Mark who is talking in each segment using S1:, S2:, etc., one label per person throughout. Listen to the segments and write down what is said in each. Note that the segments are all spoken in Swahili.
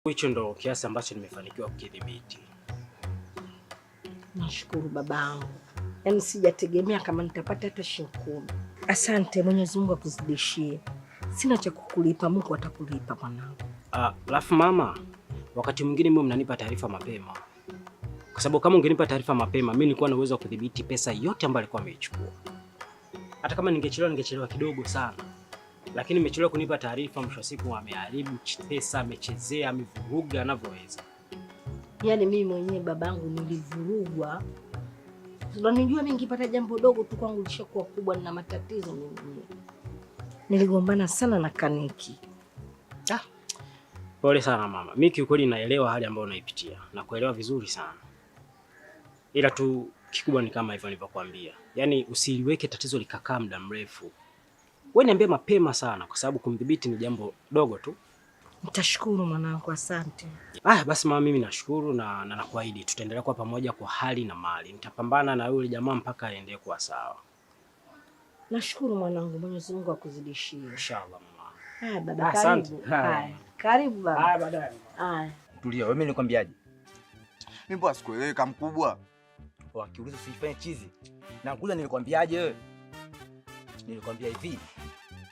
S1: Hicho ndo kiasi ambacho nimefanikiwa kukidhibiti.
S2: Nashukuru babangu. Yaani sijategemea kama nitapata hata shilingi 10. Asante, Mwenyezi Mungu akuzidishie. Sina cha kukulipa, Mungu atakulipa mwanangu.
S1: Alafu mama, wakati mwingine mimi mnanipa taarifa mapema. Kwa sababu kama ungenipa taarifa mapema, mimi nilikuwa na uwezo wa kudhibiti pesa yote ambayo alikuwa ameichukua. Hata kama ningechelewa kidogo sana. Lakini nimechelewa kunipa taarifa, mwisho wa siku ameharibu pesa, amechezea, amevuruga anavyoweza.
S2: Yaani mimi mwenyewe babangu nilivurugwa. Unanijua mimi nikipata jambo dogo tu kwangu lishakuwa kubwa na matatizo mengine. Niligombana sana na Kaniki.
S1: Pole sana mama. Mimi kiukweli naelewa hali ambayo unaipitia na kuelewa vizuri sana. Ila tu kikubwa ni kama hivyo nilivyokuambia. Yaani usiliweke tatizo likakaa muda mrefu. Wewe niambie mapema sana kwa sababu kumdhibiti ni jambo dogo tu.
S2: Nitashukuru mwanangu, asante.
S1: Basi mama, mimi nashukuru na nakuahidi tutaendelea kwa pamoja kwa hali na mali. Nitapambana na yule jamaa mpaka aende kuwa sawa.
S2: Nashukuru mwanangu, Mwenyezi Mungu akuzidishie.
S1: Inshallah mama.
S2: Baba karibu. Karibu baba.
S1: Baadaye.
S3: Tulia, wewe nikwambiaje?
S4: Mimi mbona sikueleweka mkubwa?
S3: Wakiuliza usifanye chizi. Na kula nilikwambiaje wewe? Nilikwambia hivi.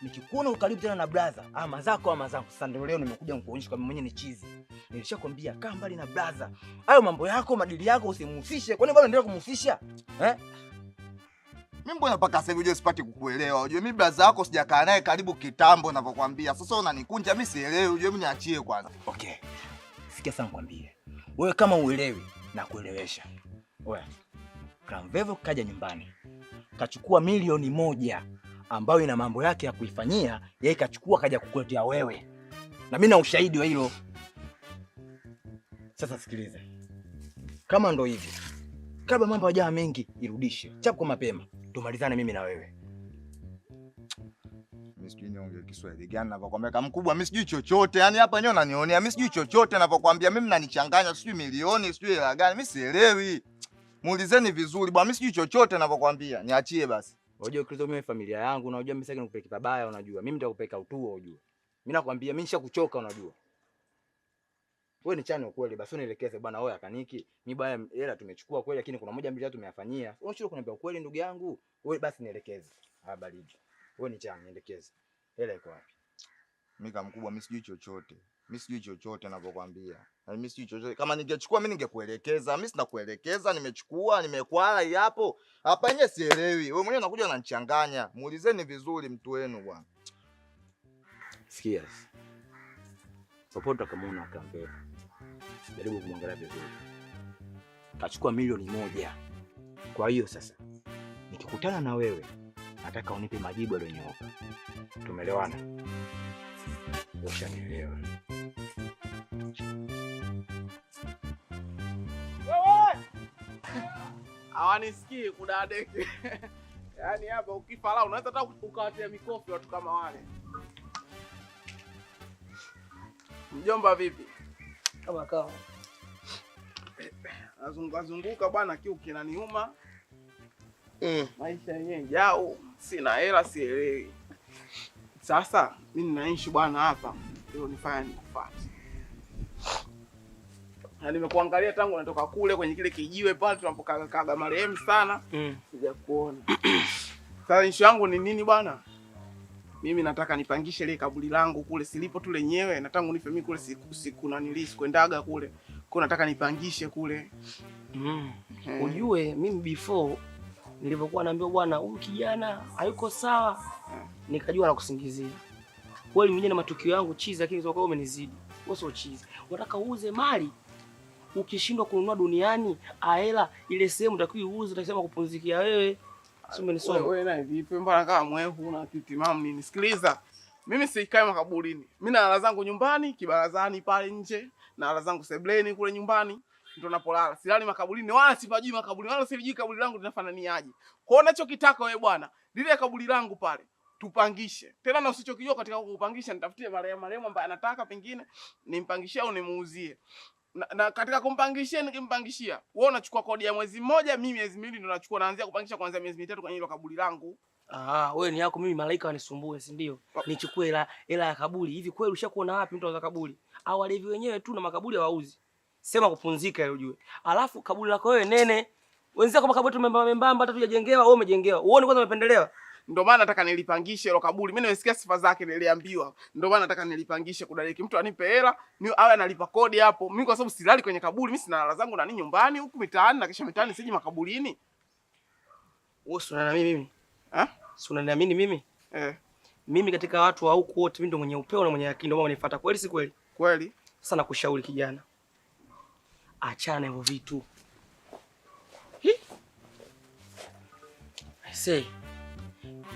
S3: Nikikuona ukaribu tena na brother, ama zangu. Sasa ndio leo nimekuja nikuonyesha kama mwenyewe ni chizi. Nilishakwambia kaa mbali na brother. Hayo mambo yako, madili yako usimhusishe. Kwani bado endelea kumhusisha?
S4: Mimi mbona mpaka sasa hivi sipati kukuelewa. Unajua mimi brother yako sijakaa naye karibu kitambo ninavyokuambia. Sasa unanikunja mimi sielewi. Unajua mimi niachie kwanza.
S3: Okay. Sikia sasa nikwambie. Wewe kama uelewi na kuelewesha. Wewe. Kramvevo kaja nyumbani. Kachukua milioni 1 ambayo ina mambo yake ya kuifanyia, yeye kachukua kaja kukuletea wewe. Na mimi na ushahidi wa hilo. Sasa sikiliza. Kama ndo hivi. Kabla mambo hayajawa mengi, irudishe. Chapo mapema. Tumalizane mimi na wewe.
S4: Mimi sijui niongee Kiswahili gani ninavyokuambia kama mkubwa, mimi sijui chochote. Yaani hapa nyo unanionea, mimi sijui chochote ninavyokuambia. Mimi mnanichanganya, sijui milioni, sijui hela gani, mimi sielewi. Muulizeni vizuri bwana, mimi sijui chochote ninavyokuambia. Niachie basi.
S3: Unajua Kristo, mimi familia yangu, unajua mimi sasa nikupeleka pabaya, unajua. Mimi nitakupeleka utuo, unajua. Mimi nakwambia mimi nishakuchoka, unajua. Wewe ni chani ukweli, basi unielekeze bwana. Wewe Kaniki, mimi baya hela tumechukua kweli, lakini kuna moja mbili tatu tumeyafanyia. Unachotaka kuniambia ukweli ndugu yangu? Wewe basi nielekeze. Baridi. Wewe ni chani, nielekeze. Hela iko wapi?
S4: Mimi kama mkubwa mimi sijui chochote. Mimi sijui chochote ninavyokuambia. Na mimi sijui chochote. Kama ningechukua mimi ningekuelekeza. Mimi sina kuelekeza, nimechukua, nimekwala hapo. Hapa yenyewe sielewi. Wewe mwenyewe unakuja unanichanganya. Muulizeni vizuri mtu wenu bwana.
S3: Sikia. Popote kama una kambe. Jaribu kumwangalia vizuri. Kachukua milioni 1. Kwa hiyo sasa nikikutana na wewe nataka unipe majibu yaliyonyooka. Tumeelewana? Ushanielewa.
S5: Wewe! Hawanisikii kudadeki. Yaani hapa ukifala unaweza hata ukawatia mikofi watu kama wale. Mjomba vipi?
S2: Kama kawa.
S5: Nazunguka bwana, kiu kinaniuma. Maisha yenyewe jao, sina hela, sielewi. Sasa mimi ninaishi bwana hapa, ndio nifanya nikufuate. Na nimekuangalia tangu natoka kule kwenye kile kijiwe pale tunapokaga marehemu sana. Sijakuona. Sasa issue yangu ni nini bwana? Mimi nataka nipangishe ile kaburi langu kule silipo tu lenyewe, na tangu nife mimi kule siku na nilisi kwendaga kule. Kwa nataka nipangishe kule.
S6: Ujue mimi before nilipokuwa naambiwa bwana huyu kijana hayuko sawa, nikajua na kusingizia. Kweli mwenyewe na matukio yangu chizi, lakini kwa umenizidi. Wewe sio chizi. Unataka uuze mali. Ukishindwa kununua duniani, hela ile sehemu utakiwa uuze, utasema kupumzikia wewe. Sio umenisoma.
S5: Wewe na vipi mbona kama mwehu na kitimamu nini? Sikiliza. Mimi sikai makaburini. Mimi na lala zangu nyumbani, kibarazani pale nje, na lala zangu sebleni kule nyumbani. Ndio napolala. Silali makaburini wala sipajui makaburini. Wala sijui kaburi langu linafananiaje. Kwa hiyo unachokitaka wewe bwana, lile kaburi langu pale tupangishe. Tena na usichokijua katika kupangisha, nitafutie marehemu ambaye anataka pengine nimpangishie au nimuuzie. Na katika kumpangishia nikimpangishia, wewe unachukua kodi ya mwezi mmoja, mimi miezi miwili ndio nachukua, naanzia kupangisha kuanzia miezi mitatu kwenye hilo kaburi langu.
S6: Wewe ni yako, mimi malaika wanisumbue, si ndio? Nichukue hela ya kaburi. Hivi kweli ushakuona wapi mtu wa kaburi? Awalevi wenyewe tu na makaburi hawauzi. Sema kupunzika ile ujue. Alafu kaburi lako wewe nene. Wenzako makaburi tu membamba hata tujajengewa, wewe umejengewa. Uone kwanza umependelewa.
S5: Ndio maana nataka nilipangishe hilo kaburi. Mimi nimesikia sifa zake niliambiwa. Ndio maana nataka nilipangishe kudadeki. Mtu anipe hela, ni awe analipa kodi hapo. Mimi kwa sababu silali kwenye kaburi, mimi sina lala zangu na nini nyumbani huku mitaani na kisha mitaani siji makaburini.
S6: Wewe si unaniamini mimi? Si unaniamini mimi?
S5: Eh.
S6: Mimi katika watu wa huku wote mimi ndo mwenye upeo na mwenye akili ndio maana unifuata. Kweli si kweli?
S5: Kweli.
S6: Sasa nakushauri kijana. Achana hivyo vitu. I say.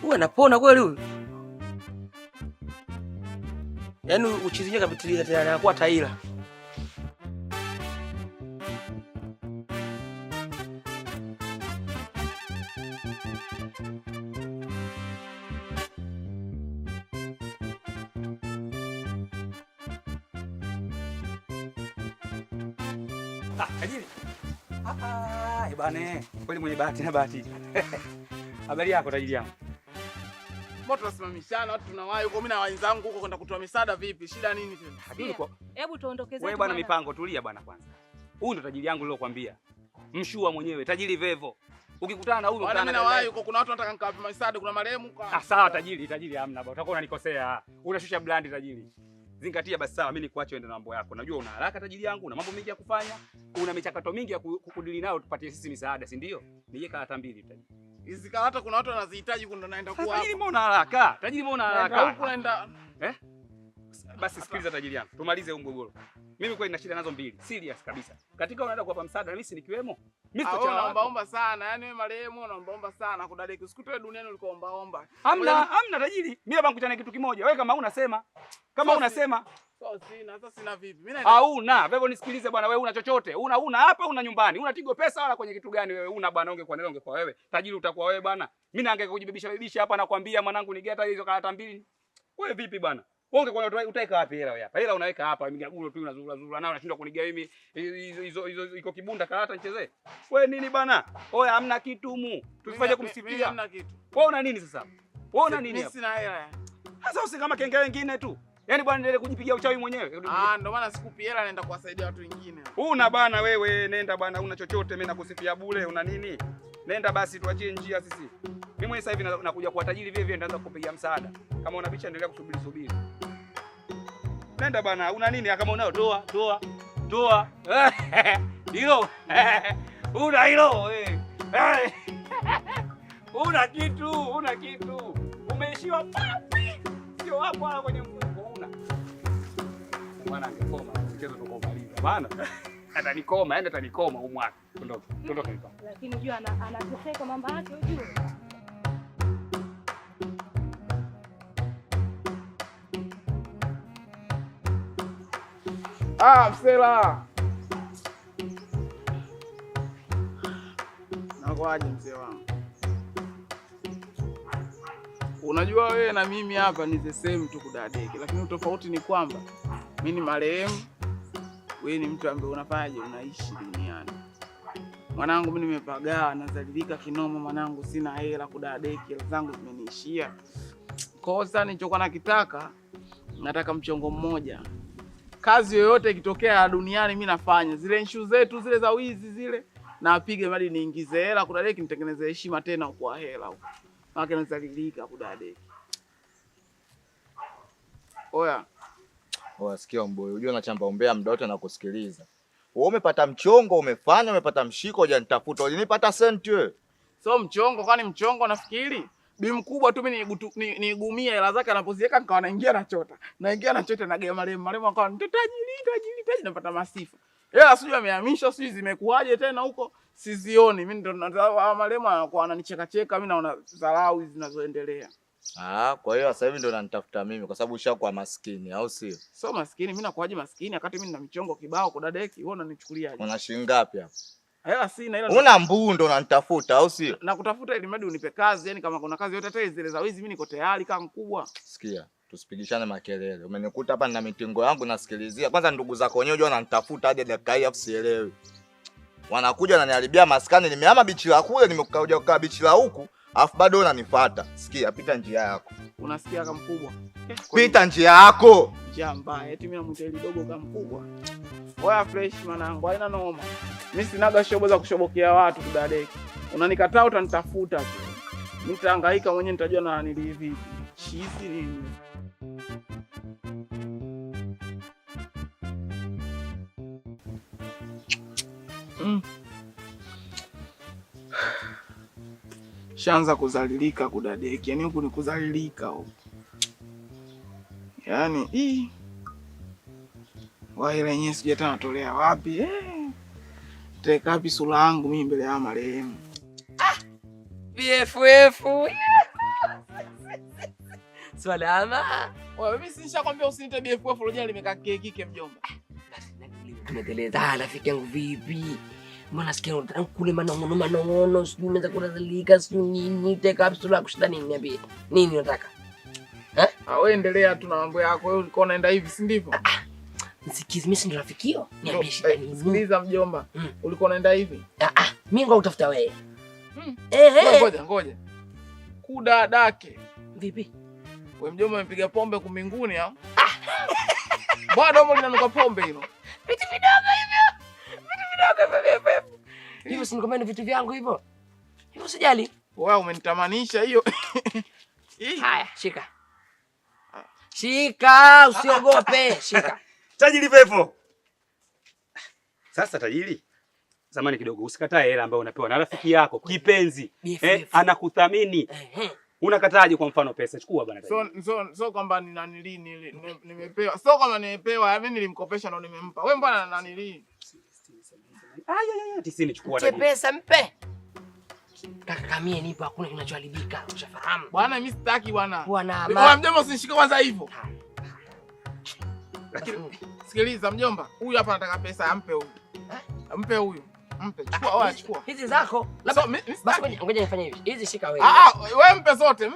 S6: Wewe anapona kweli huyu? Yaani uchizinye kapitilia tena anakuwa taila.
S7: Tajiri. Bane, kweli mwenye bahati na bahati. Habari yako tajiri yangu?
S5: Mbona tunasimamishana watu tunawahi huko, mimi na wenzangu huko kwenda kutoa misaada vipi? Shida nini tena?
S7: Tajiri kwa.
S8: Hebu tuondokezee.
S7: Wewe bwana mipango tulia bwana kwanza. Huyu ndo tajiri yangu nilokuambia. Mshua mwenyewe, tajiri Vevo. Ukikutana na huyu
S5: mimi na wahi huko, kuna watu wanataka nikawape misaada, kuna marehemu kwa.
S7: Sawa tajiri hamna bwana. Utakuwa unanikosea. Unashusha brand tajiri. Zingatia basi sawa, mimi nikuache uende na mambo yako. Najua una haraka tajiri yangu, una mambo mengi ya kufanya, una michakato mingi ya kukudili nayo tupatie sisi misaada, si ndio? Nije karata mbili tajiri.
S5: Hizi karata kuna watu wanazihitaji kuna naenda kwa.
S7: Tajiri mbona haraka? Tajiri mbona haraka?
S5: Huko naenda.
S7: Basi sikiliza tajiri yangu. Tumalize huu mgogoro. Mimi kweli nina shida nazo mbili. Serious kabisa. Katika unaenda kuwapa msaada na mimi si nikiwemo. Mimi sitocha
S5: naomba sana. Yaani wewe marehemu unaomba sana kudadeki. Usikute duniani ulikuwa omba.
S7: Hamna tajiri. Mimi labda nikutane kitu kimoja. Wewe kama unasema.
S5: Sina, sasa sina vipi? Mimi
S7: hauna. Wewe nisikilize bwana, wewe una chochote. Una hapa, una nyumbani. Una Tigo Pesa wala kwenye kitu gani wewe? Una bwana, ungekuwa wewe. Tajiri utakuwa wewe bwana. Mimi naangaika kujibebisha hapa nakwambia mwanangu nigeta hizo karata mbili. Wewe vipi bwana? Wewe ungekuwa utaweka wapi hela wewe hapa? Hela unaweka hapa, migagulo tu unazurura nao unashindwa kunigawa mimi hizo iko kibunda karata nichezee. Wewe nini bwana? Oya hamna kitu humu. Tusifanye kumsifia.
S5: Hamna kitu.
S7: Wewe una nini sasa? Wewe una nini hapa?
S5: Mimi sina hela.
S7: Sasa usi kama kenge wengine tu. Yaani bwana endelee kujipigia uchawi mwenyewe.
S5: Ndio maana sikupi hela naenda kuwasaidia watu wengine.
S7: Una bwana wewe, nenda bwana, una chochote mimi nakusifia bure, una nini? Nenda basi tuachie njia sisi. Mimi mwenyewe sasa hivi nakuja kuwa tajiri vile vile nitaanza kukupigia msaada. Kama una bicha endelea kusubiri. Nenda bwana, una nini? Kama unao toa. Hilo. Una hilo wewe. Una kitu. Umeishiwa papi. Sio hapo hapo kwenye mfuko una. Bwana angekoma, mchezo tukomaliza. Bwana. Atanikoma huyu mwaka. Ondoka hapa.
S8: Lakini unajua anateseka mambo yake unajua.
S5: Msela. Nakwaje mzee wangu? Unajua wewe na mimi hapa ni the same tu kudadeki, lakini tofauti ni kwamba mimi ni marehemu, wewe ni mtu ambaye unafanyaje unaishi duniani. Mwanangu mimi nimepagaa, nazalilika kinoma mwanangu, sina hela kudadeki, hela zangu zimeniishia. Kosa nilichokuwa nakitaka, nataka mchongo mmoja. Kazi yoyote ikitokea duniani mimi nafanya. Zile issue zetu zile za wizi zile na apige mali niingize hela kudadeki, nitengeneze heshima tena kwa hela huko. Maana nazalilika kudadeki. Oya
S4: sikia mboyo. Unajua unachamba umbea muda wote na kusikiliza. Wewe umepata mchongo, umepata mshiko, hujanitafuta. Ulinipata senti wewe.
S5: So mchongo kwani mchongo nafikiri? Bi mkubwa tu mimi nigumie hela zake anapoziweka nikawa naingia na chota na gema maremo akawa tajiri napata masifa. Hela sijui amehamisha sijui zimekuaje tena huko sizioni. Mimi ndo maremo anakuwa ananicheka mimi naona dharau hizi zinazoendelea.
S4: Kwa hiyo sasa hivi ndo unanitafuta mimi kwa sababu ushakuwa maskini au sio?
S5: So maskini mimi nakuaje maskini wakati mimi nina michongo kibao kudadeki, wewe unanichukuliaje?
S4: Una shilingi ngapi hapa?
S5: Hela sina ila
S4: una mbundo unanitafuta au sio?
S5: Nakutafuta ili mradi unipe kazi, yani kama kuna kazi yote hata zile za wizi mimi niko tayari kama mkubwa.
S4: Sikia, tusipigishane makelele. Umenikuta hapa na mitingo yangu nasikilizia. Kwanza ndugu zako wenyewe unajua wananitafuta hadi dakika hii afu sielewi. Wanakuja wananiharibia maskani, nimehama bichi la kule nimekuja kukaa bichi la huku, afu bado unanifuata. Sikia, pita njia yako.
S5: Unasikia kama mkubwa?
S4: Pita njia yako.
S5: Njia mbaya. Eti mimi namuita ile dogo kama mkubwa. Oya fresh manangu, haina noma. Mimi sinaga shobo za kushobokea watu kudadeki. Unanikataa utanitafuta tu. Nitahangaika mwenyewe nitajua na nilivi. Chizi nini? Shanza kuzalilika kudadeki. Yaani huku ni kuzalilika huku. Yaani wale yenyewe sije tena natolea wapi? Teka wapi sura yangu mimi mbele ya marehemu?
S6: BFF. Salama.
S5: Wewe mimi sinishakwambia usinite BFF lojana limekaa kike mjomba.
S6: Tumeteleza rafiki yangu vipi? Mbona nasikia unataka kule manongono, sijui umeanza kudhalilika, sijui nini, teka wapi sura kushinda nini niambie. Nini unataka?
S5: Wewe endelea tu na mambo yako. Wewe ulikuwa unaenda hivi, si ndivyo?
S6: Sikizi mimi si ndo rafikio. Niambie shida nini?
S5: Sikiliza mjomba. Ulikuwa unaenda hivi?
S6: Mimi ngoja utafuta wewe.
S5: Ngoja. Kudadake.
S6: Vipi?
S5: Wewe mjomba umepiga pombe kumbinguni au? Bwana domo linanuka pombe hilo.
S6: Vitu vidogo hivyo. Hivyo si nikomeni vitu vyangu hivyo. Hivyo sijali.
S5: Wewe umenitamanisha hiyo.
S6: Haya, shika. Shika, usiogope. Shika.
S7: Tajiri pepo. Sasa tajiri, zamani kidogo usikatae hela ambayo unapewa na rafiki yako kipenzi. Anakuthamini. Unakataje kwa mfano pesa? Chukua bwana.
S5: So kwamba ni nanili nimepewa. So kama nimepewa, mimi nilimkopesha na nimempa. Wewe mbona nanili?
S7: 90 chukua
S6: tajiri. Pesa mpe. Kaka kamie nipo, hakuna kinachoharibika. Ushafahamu?
S5: Bwana mimi sitaki bwana.
S6: Bwana
S5: mjomba usinishike kwanza hivyo. Lakini sikiliza mjomba, huyu hapa anataka pesa, ampe huyu. Mpe huyu. Mpe. Chukua.
S6: Hizi zako. Labda basi ngoja nifanye hivi. Hizi shika wewe.
S5: Wewe mpe zote.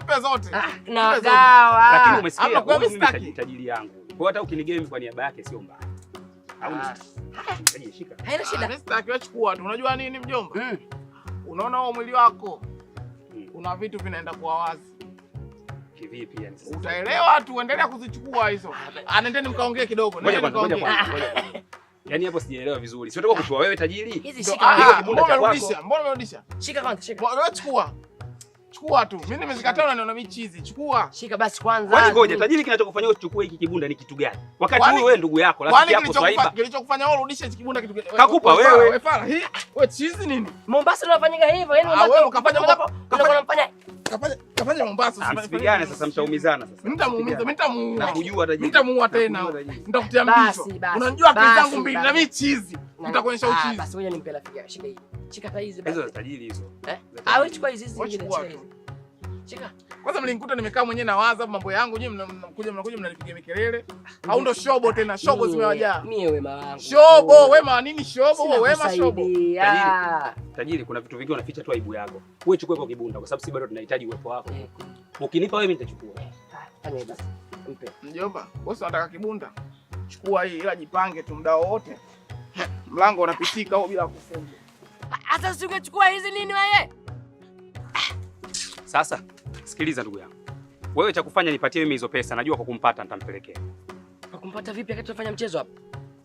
S6: Na gawa.
S7: Lakini umesikia mimi tajiri yangu. Kwa hata ukinigame kwa niaba yake sio mbaya. Au ni shika.
S6: Haina shida.
S5: Mimi sitaki, wewe chukua tu. Unajua nini mjomba? Unaona huo mwili wako? Kuna vitu vinaenda kwa wazi.
S7: Kivipi yani sasa?
S5: Utaelewa tu, endelea kuzichukua hizo. Nendeni mkaongee kidogo.
S7: Ngoja. Yaani hapo sijaelewa vizuri. Sio toka kutoa wewe tajiri.
S6: Hizi shika.
S5: Mbona umerudisha?
S6: Shika kwanza,
S5: Wewe chukua tu. Mimi nimezikataa na naona michizi. Chukua.
S6: Shika basi kwanza.
S7: Kwani ngoja, tajiri kinachokufanyia uchukue hiki kibunda ni kitu gani? Wakati huyu wewe ndugu yako, rafiki yako Swaiba.
S5: Kilichokufanya wewe urudishe hiki kibunda kitu gani?
S7: Kakupa wewe.
S5: Wewe fala. Wewe chizi nini?
S6: Mombasa unafanyika hivyo, yaani
S5: wewe ukafanya hapo.
S6: Kafanya
S5: Mombasa.
S7: Msipigane sasa, mtaumizana sasa.
S5: Nitamuumiza, nitamuua.
S7: Nakujua tajiri.
S5: Nitamuua tena. Nitakutia mbisho. Unajua akili zangu mbili na mimi chizi. Nitakuonyesha uchizi.
S6: Basi ngoja nimpe rafiki yako. Shika hii. Shika hata hizi basi.
S7: Hizo tajiri hizo.
S6: Wewe chukua hizi zingine. Shika.
S5: Kwanza mlinikuta nimekaa mwenyewe na waza mambo yangu, nyinyi mnakuja mnanipigia mikelele. Au ndo shobo tena, shobo zimewajaa.
S6: Mimi wema wangu.
S5: Shobo, wema nini shobo? Wema shobo.
S7: Tajiri, kuna vitu vingi unaficha tu aibu yako. Wewe chukua kwa kibunda kwa sababu si bado tunahitaji uwepo wako. Ukinipa wewe mimi nitachukua.
S6: Fanya basi. Mpe.
S5: Mjomba, wewe unataka kibunda? Chukua hii ila jipange tu muda wote. Mlango unapitika au bila kufunga.
S6: Hata usingechukua hizi nini wewe?
S7: Sasa sikiliza ndugu yangu. Wewe cha kufanya nipatie mimi hizo pesa, najua kwa kumpata nitampelekea.
S6: Kwa kumpata vipi wakati tunafanya mchezo hapa?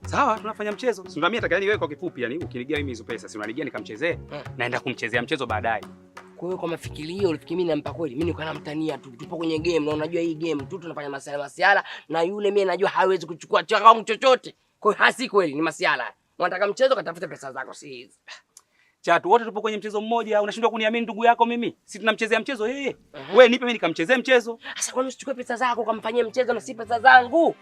S7: Sawa, tunafanya mchezo. Si unamia atakani wewe kwa kifupi yani ukinigia mimi hizo pesa, si unanigia nikamchezee? Naenda kumchezea mchezo baadaye.
S6: Kwa hiyo kwa mafikirio ulifikiri mimi nampa kweli? Mimi niko namtania tu. Tupo kwenye game na unajua hii game tu tunafanya masiala na yule mimi najua hawezi kuchukua changu chochote. Kwa hiyo hasi kweli ni masiala. Unataka mchezo katafute pesa zako si hizi.
S7: Chatu wote tupo kwenye mchezo mmoja, unashindwa kuniamini ndugu yako mimi? Si tunamchezea mchezo yeye. Wewe nipe mimi nikamchezee mchezo.
S6: Sasa kwani usichukue pesa zako kamfanyie mchezo na si pesa zangu?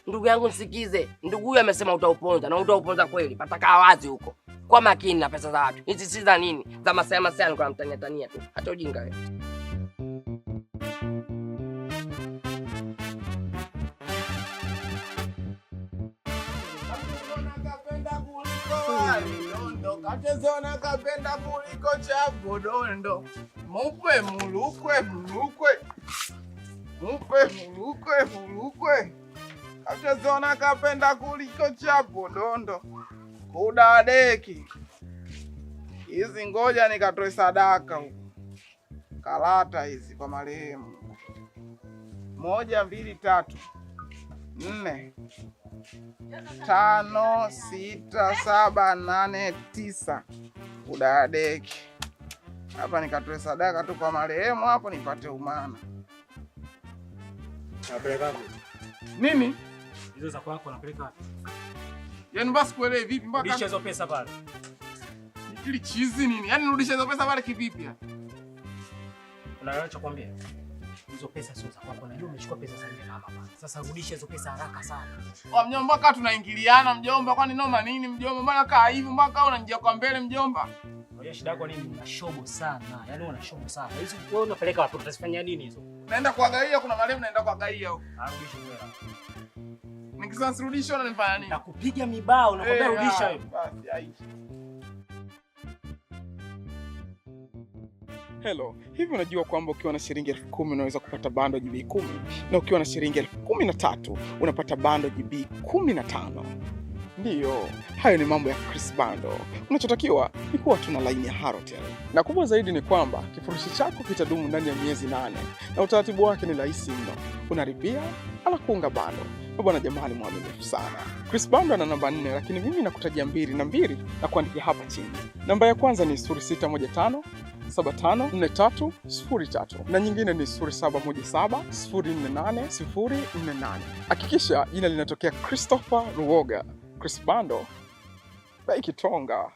S6: Ndugu yangu nisikize. Ndugu huyu amesema utauponza na utauponza kweli. Pataka wazi huko. Kwa makini na pesa za watu. Hizi si za nini? Za masaya kwa mtania tu. Hata ujinga wewe.
S5: Kachezona kapenda kuliko cha bodondo. Mupe mulukwe. Kachezona kapenda kuliko cha bodondo. Kudadeki. Hizi ngoja nikatoe sadaka huko. Kalata hizi kwa marehemu. 1, 2, 3, 4, 5, 6, 7, 8, 9. Udadeki. Hapa nikatoe sadaka tu kwa marehemu hapo nipate umana.
S1: Napeleka wapi?
S5: Nini?
S1: Hizo za kwako napeleka wapi?
S5: Yaani basi kuelewe vipi mpaka
S1: Rudisha hizo pesa pale.
S5: Ili chizi nini? Yaani nirudishe hizo pesa pale kivipi?
S1: Unaelewa nachokwambia? Hizo pesa sio za kwako. Najua umechukua pesa za yule mama pale. Sasa rudisha hizo pesa haraka sana.
S5: Mjomba, kaa tunaingiliana mjomba, kwani noma nini mjomba? Mbona kaa hivi mpaka unanijia kwa mbele mjomba?
S1: Unajua shida yako nini? Una shobo sana. Yaani una shobo sana. Hizo wewe unapeleka wapi? Utazifanyia nini hizo?
S5: Naenda kuangalia, kuna marehemu naenda kuangalia huko.
S1: Rudisha hela.
S5: Nikisema sirudisha unanifanya nini?
S1: Nakupiga mibao, nakwambia rudisha hiyo.
S5: Basi aishi. Hello, hivi unajua kwamba ukiwa na shilingi 10,000 unaweza kupata bando GB 10 na ukiwa na shilingi 13,000 unapata bando GB 15? Ndiyo, hayo ni mambo ya Chris Bando. Unachotakiwa ni kuwa tuna laini ya Halotel. Na kubwa zaidi ni kwamba kifurushi chako kitadumu ndani ya miezi 8 na utaratibu wake ni rahisi mno. Unaribia ala kuunga bando. Bwana jamani mwaminifu sana. Chris Bando ana namba 4 lakini mimi nakutajia 2 na 2 na kuandikia hapa chini. Namba ya kwanza ni 0615 754303 na nyingine ni 0717048048. Hakikisha jina linatokea Christopher Ruoga. Chris Bando, Beki Tonga.